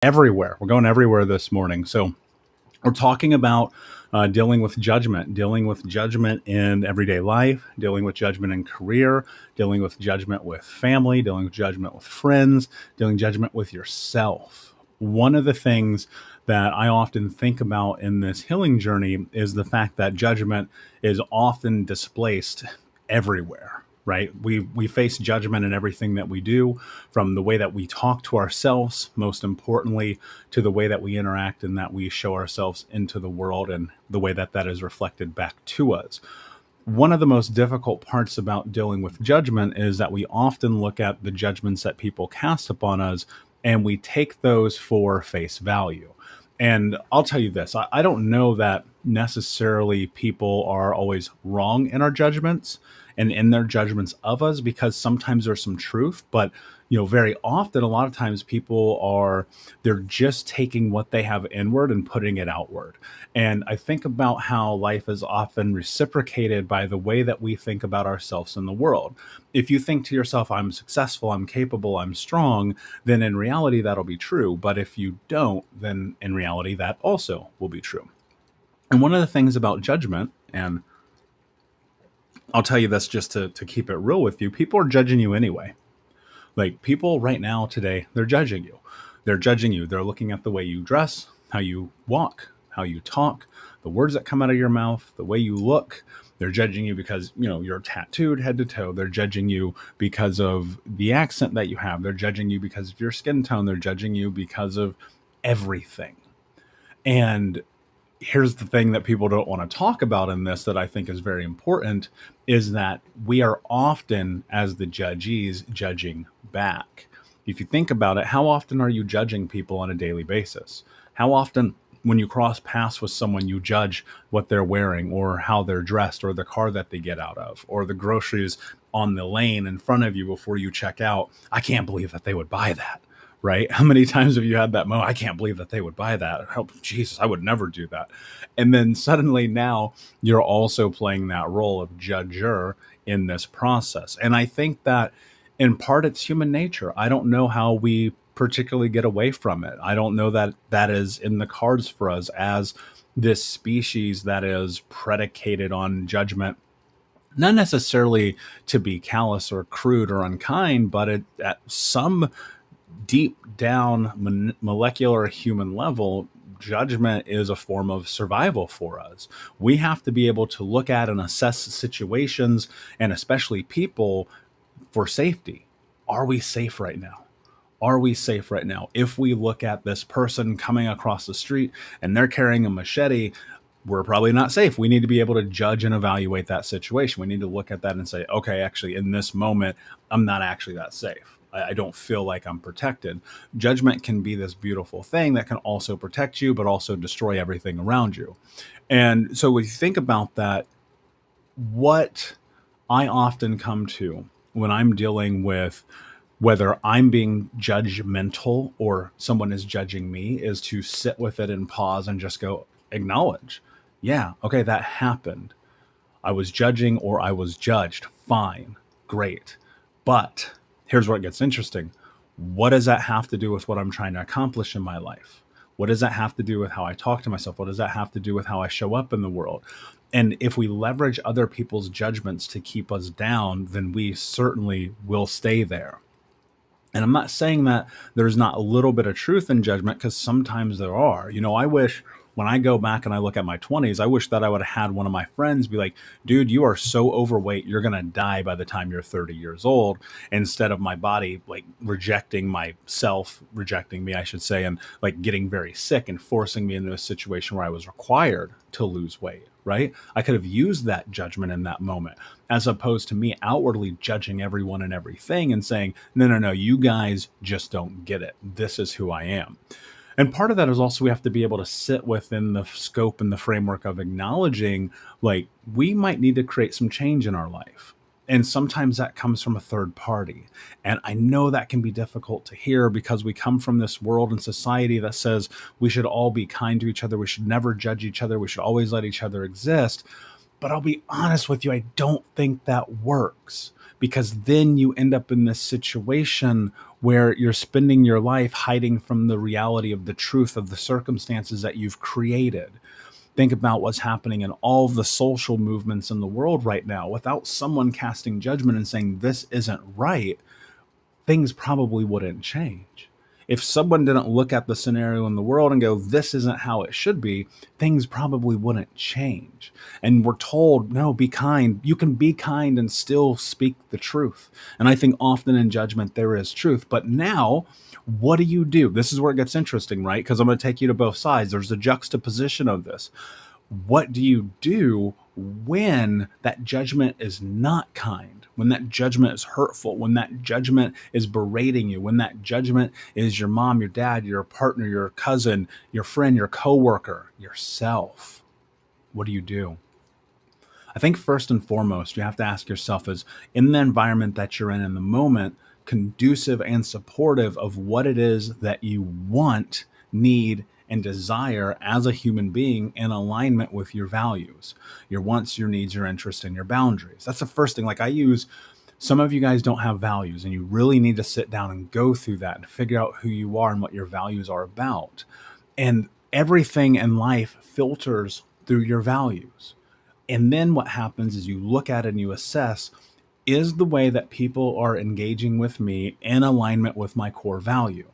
everywhere. We're going everywhere this morning. So we're talking about dealing with judgment in everyday life, dealing with judgment in career, dealing with judgment with family, dealing with judgment with friends, dealing judgment with yourself. One of the things that I often think about in this healing journey is the fact that judgment is often displaced everywhere. Right? We face judgment in everything that we do, from the way that we talk to ourselves, most importantly, to the way that we interact and that we show ourselves into the world and the way that that is reflected back to us. One of the most difficult parts about dealing with judgment is that we often look at the judgments that people cast upon us and we take those for face value. And I'll tell you this, I don't know that necessarily people are always wrong in our judgments and in their judgments of us, because sometimes there's some truth, but very often, a lot of times people are, they're just taking what they have inward and putting it outward. And I think about how life is often reciprocated by the way that we think about ourselves in the world. If you think to yourself, I'm successful, I'm capable, I'm strong, then in reality, that'll be true. But if you don't, then in reality, that also will be true. And one of the things about judgment, and I'll tell you this just to keep it real with you, people are judging you anyway. Like, people right now today, they're judging you. They're judging you. They're looking at the way you dress, how you walk, how you talk, the words that come out of your mouth, the way you look. They're judging you because, you're tattooed head to toe. They're judging you because of the accent that you have. They're judging you because of your skin tone. They're judging you because of everything. And here's the thing that people don't want to talk about in this that I think is very important, is that we are often, as the judgees, judging back. If you think about it, how often are you judging people on a daily basis? How often, when you cross paths with someone, you judge what they're wearing or how they're dressed or the car that they get out of or the groceries on the lane in front of you before you check out? I can't believe that they would buy that. Right? How many times have you had that moment? I can't believe that they would buy that. Oh, Jesus, I would never do that. And then suddenly now you're also playing that role of judger in this process. And I think that in part it's human nature. I don't know how we particularly get away from it. I don't know that that is in the cards for us as this species that is predicated on judgment, not necessarily to be callous or crude or unkind, but at some deep down molecular human level, judgment is a form of survival for us. We have to be able to look at and assess situations and especially people for safety. Are we safe right now? Are we safe right now? If we look at this person coming across the street and they're carrying a machete, we're probably not safe. We need to be able to judge and evaluate that situation. We need to look at that and say, okay, actually, in this moment, I'm not actually that safe. I don't feel like I'm protected. Judgment can be this beautiful thing that can also protect you, but also destroy everything around you. And so when you think about that, what I often come to when I'm dealing with whether I'm being judgmental or someone is judging me is to sit with it and pause and just go, acknowledge. Yeah, okay, that happened. I was judging or I was judged. Fine, great. But here's where it gets interesting. What does that have to do with what I'm trying to accomplish in my life? What does that have to do with how I talk to myself? What does that have to do with how I show up in the world? And if we leverage other people's judgments to keep us down, then we certainly will stay there. And I'm not saying that there's not a little bit of truth in judgment, because sometimes there are. I wish when I go back and I look at my 20s, I wish that I would have had one of my friends be like, dude, you are so overweight, you're going to die by the time you're 30 years old, instead of my body like rejecting myself, rejecting me, I should say, and like getting very sick and forcing me into a situation where I was required to lose weight. Right? I could have used that judgment in that moment, as opposed to me outwardly judging everyone and everything and saying, no, you guys just don't get it. This is who I am. And part of that is also we have to be able to sit within the scope and the framework of acknowledging, like, we might need to create some change in our life. And sometimes that comes from a third party. And I know that can be difficult to hear because we come from this world and society that says we should all be kind to each other. We should never judge each other. We should always let each other exist. But I'll be honest with you, I don't think that works, because then you end up in this situation where you're spending your life hiding from the reality of the truth of the circumstances that you've created. Think about what's happening in all of the social movements in the world right now. Without someone casting judgment and saying this isn't right, things probably wouldn't change. If someone didn't look at the scenario in the world and go, this isn't how it should be, things probably wouldn't change. And we're told, no, be kind. You can be kind and still speak the truth. And I think often in judgment, there is truth. But now, what do you do? This is where it gets interesting, right? Because I'm going to take you to both sides. There's a juxtaposition of this. What do you do when that judgment is not kind, when that judgment is hurtful, when that judgment is berating you, when that judgment is your mom, your dad, your partner, your cousin, your friend, your coworker, yourself? What do you do? I think first and foremost, you have to ask yourself, is in the environment that you're in the moment conducive and supportive of what it is that you want, need, and desire as a human being, in alignment with your values, your wants, your needs, your interests, and your boundaries? That's the first thing. Like, I use, some of you guys don't have values, and you really need to sit down and go through that and figure out who you are and what your values are about. And everything in life filters through your values. And then what happens is you look at it and you assess, is the way that people are engaging with me in alignment with my core value?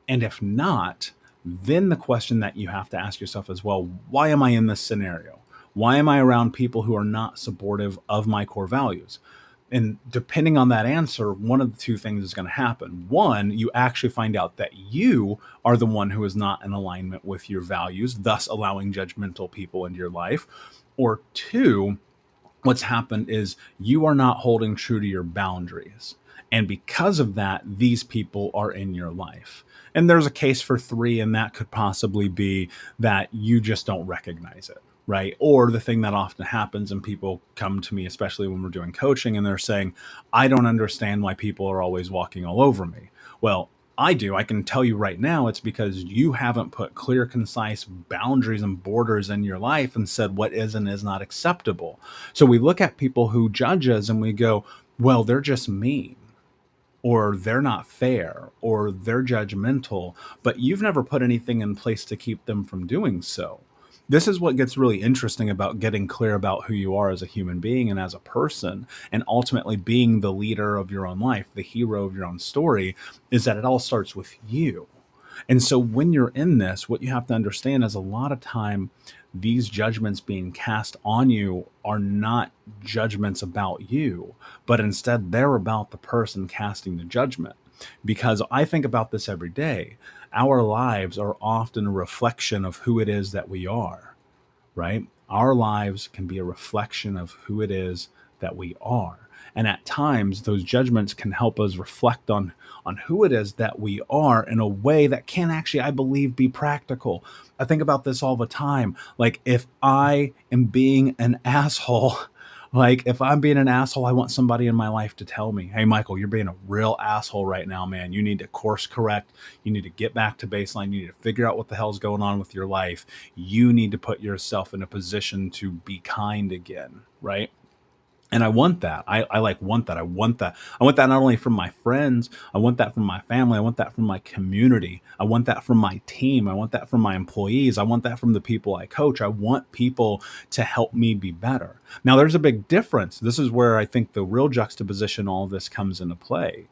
And if not, then the question that you have to ask yourself is, well, why am I in this scenario? Why am I around people who are not supportive of my core values? And depending on that answer, one of the two things is going to happen. One, you actually find out that you are the one who is not in alignment with your values, thus allowing judgmental people into your life. Or two, what's happened is you are not holding true to your boundaries. And because of that, these people are in your life. And there's a case for three, and that could possibly be that you just don't recognize it, right? Or the thing that often happens, and people come to me, especially when we're doing coaching, and they're saying, I don't understand why people are always walking all over me. Well, I do. I can tell you right now, it's because you haven't put clear, concise boundaries and borders in your life and said what is and is not acceptable. So we look at people who judge us and we go, well, they're just mean, or they're not fair, or they're judgmental, but you've never put anything in place to keep them from doing so. This is what gets really interesting about getting clear about who you are as a human being and as a person, and ultimately being the leader of your own life, the hero of your own story, is that it all starts with you. And so when you're in this, what you have to understand is a lot of time, these judgments being cast on you are not judgments about you, but instead they're about the person casting the judgment. Because I think about this every day. Our lives are often a reflection of who it is that we are, right? Our lives can be a reflection of who it is that we are. And at times, those judgments can help us reflect on who it is that we are in a way that can actually, I believe, be practical. I think about this all the time. Like, if I am being an asshole, like if I'm being an asshole, I want somebody in my life to tell me, hey, Michael, you're being a real asshole right now, man. You need to course correct. You need to get back to baseline. You need to figure out what the hell's going on with your life. You need to put yourself in a position to be kind again, right? And I want that. I like want that. I want that. I want that not only from my friends, I want that from my family. I want that from my community. I want that from my team. I want that from my employees. I want that from the people I coach. I want people to help me be better. Now, there's a big difference. This is where I think the real juxtaposition, all of this comes into play.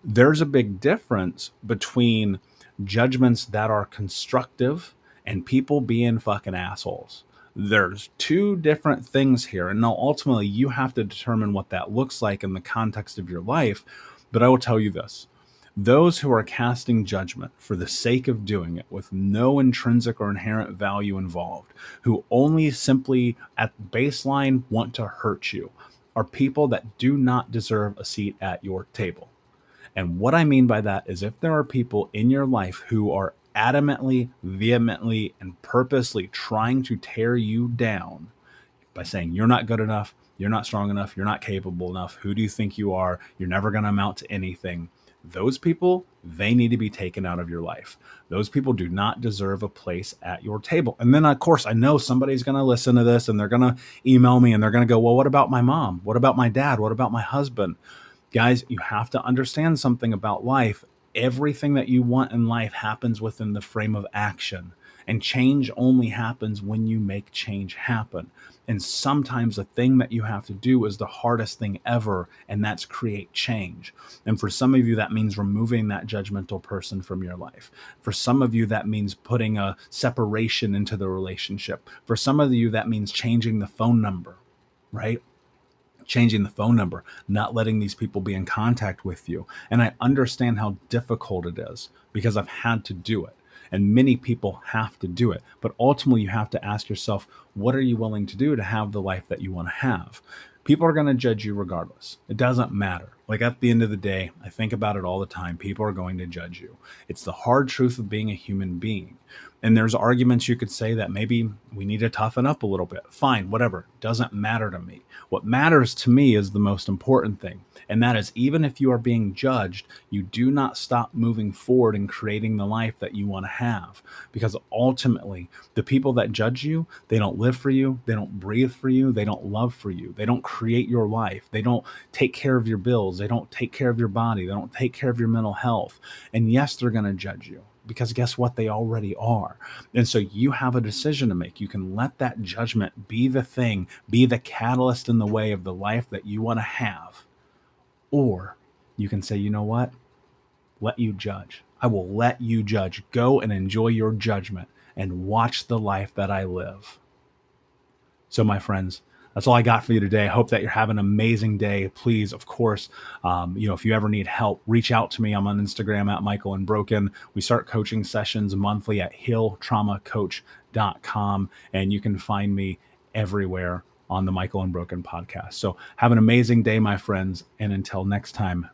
There's a big difference between judgments that are constructive and people being fucking assholes. There's two different things here. And now ultimately you have to determine what that looks like in the context of your life. But I will tell you this. Those who are casting judgment for the sake of doing it with no intrinsic or inherent value involved, who only simply at baseline want to hurt you, are people that do not deserve a seat at your table. And what I mean by that is, if there are people in your life who are adamantly, vehemently, and purposely trying to tear you down by saying you're not good enough, you're not strong enough, you're not capable enough, who do you think you are, you're never going to amount to anything, those people, they need to be taken out of your life. Those people do not deserve a place at your table. And then, of course, I know somebody's going to listen to this and they're going to email me and they're going to go, well, what about my mom? What about my dad? What about my husband? Guys, you have to understand something about life. Everything that you want in life happens within the frame of action. And change only happens when you make change happen. And sometimes the thing that you have to do is the hardest thing ever, and that's create change. And for some of you, that means removing that judgmental person from your life. For some of you, that means putting a separation into the relationship. For some of you, that means changing the phone number, right? Changing the phone number, not letting these people be in contact with you. And I understand how difficult it is because I've had to do it. And many people have to do it. But ultimately, you have to ask yourself, what are you willing to do to have the life that you want to have? People are going to judge you regardless. It doesn't matter. Like at the end of the day, I think about it all the time. People are going to judge you. It's the hard truth of being a human being. And there's arguments you could say that maybe we need to toughen up a little bit. Fine, whatever. Doesn't matter to me. What matters to me is the most important thing. And that is, even if you are being judged, you do not stop moving forward and creating the life that you want to have. Because ultimately, the people that judge you, they don't live for you. They don't breathe for you. They don't love for you. They don't create your life. They don't take care of your bills. They don't take care of your body. They don't take care of your mental health. And yes, they're going to judge you. Because guess what? They already are. And so you have a decision to make. You can let that judgment be the thing, be the catalyst in the way of the life that you want to have. Or you can say, you know what? Let you judge. I will let you judge. Go and enjoy your judgment and watch the life that I live. So, my friends, that's all I got for you today. I hope that you're having an amazing day. Please, of course, if you ever need help, reach out to me. I'm on Instagram at Michael Unbroken. We start coaching sessions monthly at healtraumacoach.com, and you can find me everywhere on the Michael Unbroken podcast. So have an amazing day, my friends. And until next time,